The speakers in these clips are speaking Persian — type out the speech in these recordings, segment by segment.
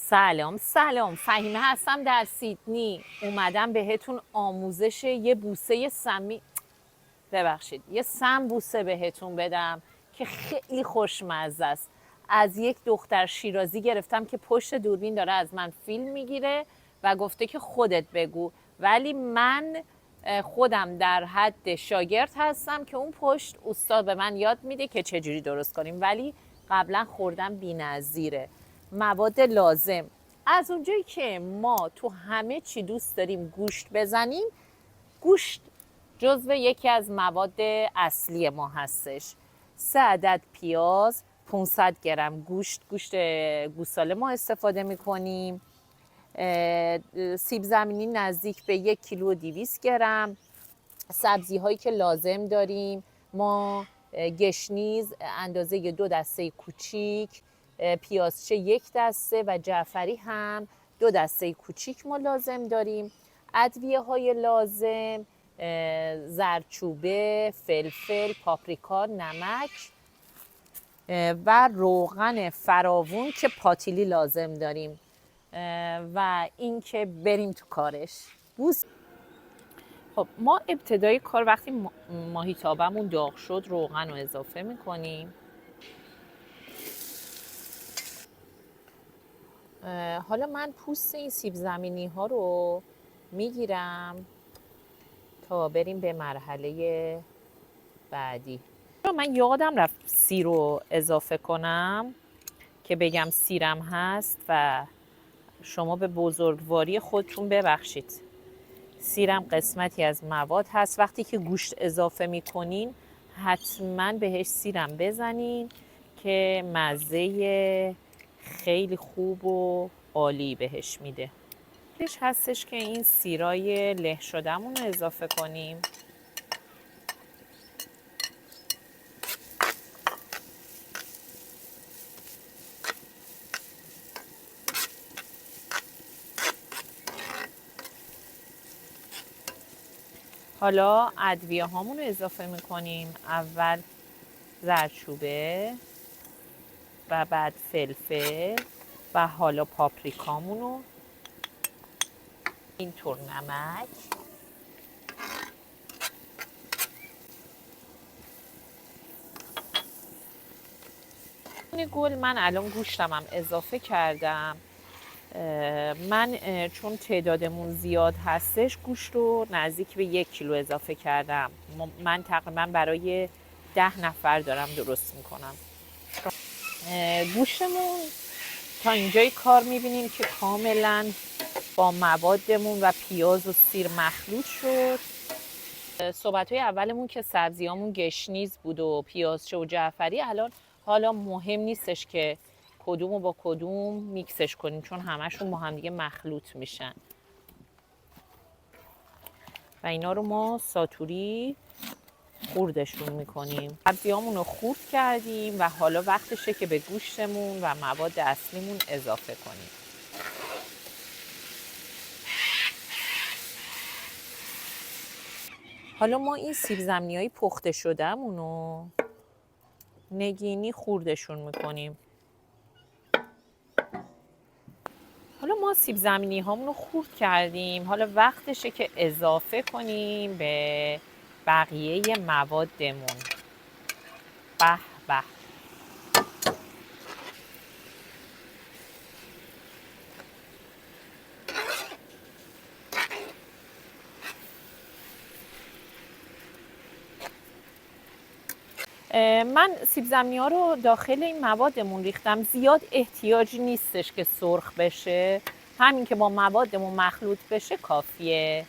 سلام فهیمه هستم در سیدنی. اومدم بهتون آموزش یه بوسه سمی یه سم بوسه بهتون بدم که خیلی خوشمزه است. از یک دختر شیرازی گرفتم که پشت دوربین داره از من فیلم میگیره و گفته که خودت بگو، ولی من خودم در حد شاگرد هستم که اون پشت استاد به من یاد میده که چجوری درست کنیم، ولی قبلا خوردم بی‌نظیره. مواد لازم: از اونجایی که ما تو همه چی دوست داریم گوشت بزنیم، گوشت جزو یکی از مواد اصلی ما هستش. 3 عدد پیاز، 500 گرم گوشت گوساله ما استفاده میکنیم. سیب زمینی نزدیک به 1 کیلو و 200 گرم. سبزی هایی که لازم داریم ما: گشنیز اندازه 2 دسته کوچیک، پیازچه 1 دسته و جعفری هم 2 دسته کوچیک ما لازم داریم. ادویه های لازم: زردچوبه، فلفل، پاپریکا، نمک و روغن فراوون که پاتیلی لازم داریم. و اینکه بریم تو کارش. خب ما ابتدای کار وقتی ماهیتابمون داغ شد روغن رو اضافه میکنیم. حالا من پوست این سیب زمینی ها رو میگیرم تا بریم به مرحله بعدی. من یادم رفت سیر رو اضافه کنم که بگم سیرم هست و شما به بزرگواری خودتون ببخشید. سیرم قسمتی از مواد هست. وقتی که گوشت اضافه میکنین حتما بهش سیرم بزنین که مزه خیلی خوب و عالی بهش میده. هستش که این سیرای له شده‌مون رو اضافه کنیم. حالا ادویه هامون رو اضافه میکنیم. اول زردچوبه و بعد فلفل و حالا پاپریکامون رو، اینطور نمک. گل من الان گوشتمم اضافه کردم. من چون تعدادمون زیاد هستش گوشت رو نزدیک به 1 کیلو اضافه کردم. من تقریبا برای 10 نفر دارم درست میکنم. گوشتمون تا اینجای کار میبینیم که کاملا با موادمون و پیاز و سیر مخلوط شد. صحبت‌های اولمون که سبزیامون گشنیز بود و پیازچه و جعفری، حالا مهم نیستش که کدومو با کدوم میکسش کنیم چون همشون با هم دیگه مخلوط میشن و اینا رو ما ساتوری خوردشون میکنیم. سبزیامون رو خورد کردیم و حالا وقتشه که به گوشتمون و مواد اصلیمون اضافه کنیم. حالا ما این سیب زمینی‌های پخته شده‌مون رو نگینی خوردشون میکنیم. حالا ما سیب زمینی هامون رو خورد کردیم. حالا وقتشه که اضافه کنیم به بقیه موادمون. به به. من سیب زمینی ها رو داخل این موادمون ریختم. زیاد احتیاجی نیستش که سرخ بشه، همین که با موادمون مخلوط بشه کافیه.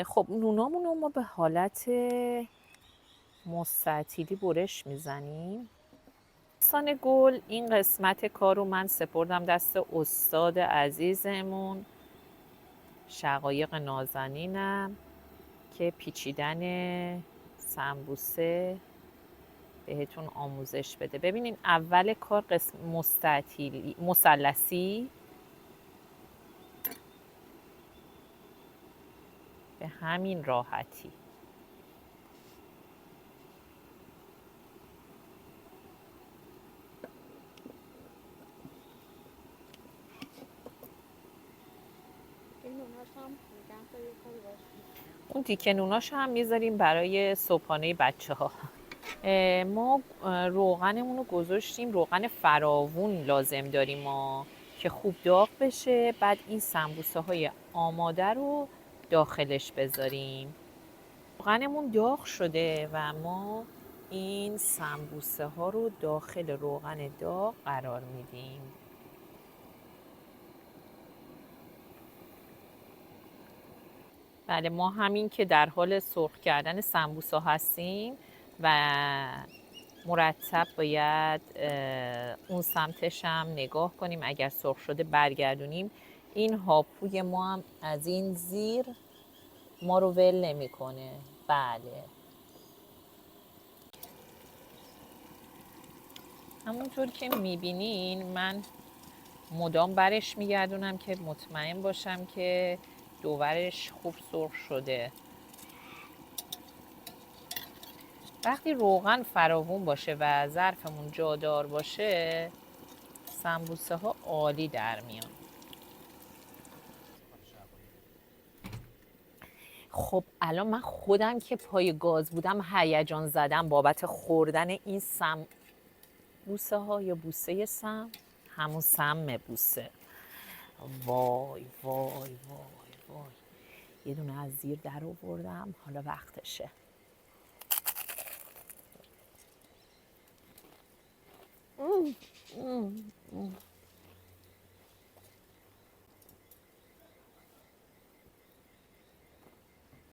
خب نونامون رو ما به حالت مستطیلی برش میزنیم. دوستان گل، این قسمت کار رو من سپردم دست استاد عزیزمون شقایق نازنینم که پیچیدن سمبوسه بهتون آموزش بده. ببینین اول کار قسم مستطیلی مثلثی به همین راحتی. اون تیکه نوناش هم میذاریم برای صبحانه بچه ها. ما روغنمون رو گذاشتیم، روغن فراوون لازم داریم ما که خوب داغ بشه. بعد این سمبوسه های آماده رو داخلش بذاریم. روغنمون داغ شده و ما این سمبوسه ها رو داخل روغن داغ قرار میدیم. بله، ما همین که در حال سرخ کردن سمبوسه هستیم و مرتب باید اون سمتش هم نگاه کنیم، اگر سرخ شده برگردونیم. این هاپوی ما هم از این زیر ما رو ول نمیکنه. بله، همونطور که میبینین من مدام برش میگردونم که مطمئن باشم که دوورش خوب سرخ شده. وقتی روغن فراوون باشه و ظرفمون جادار باشه سمبوسه ها عالی در میان. خب الان من خودم که پای گاز بودم هیجان زدم بابت خوردن این بوسه ها یا بوسه سم، همون سم بوسه. وای وای وای وای، یه دونه از زیر در آوردم، حالا وقتشه.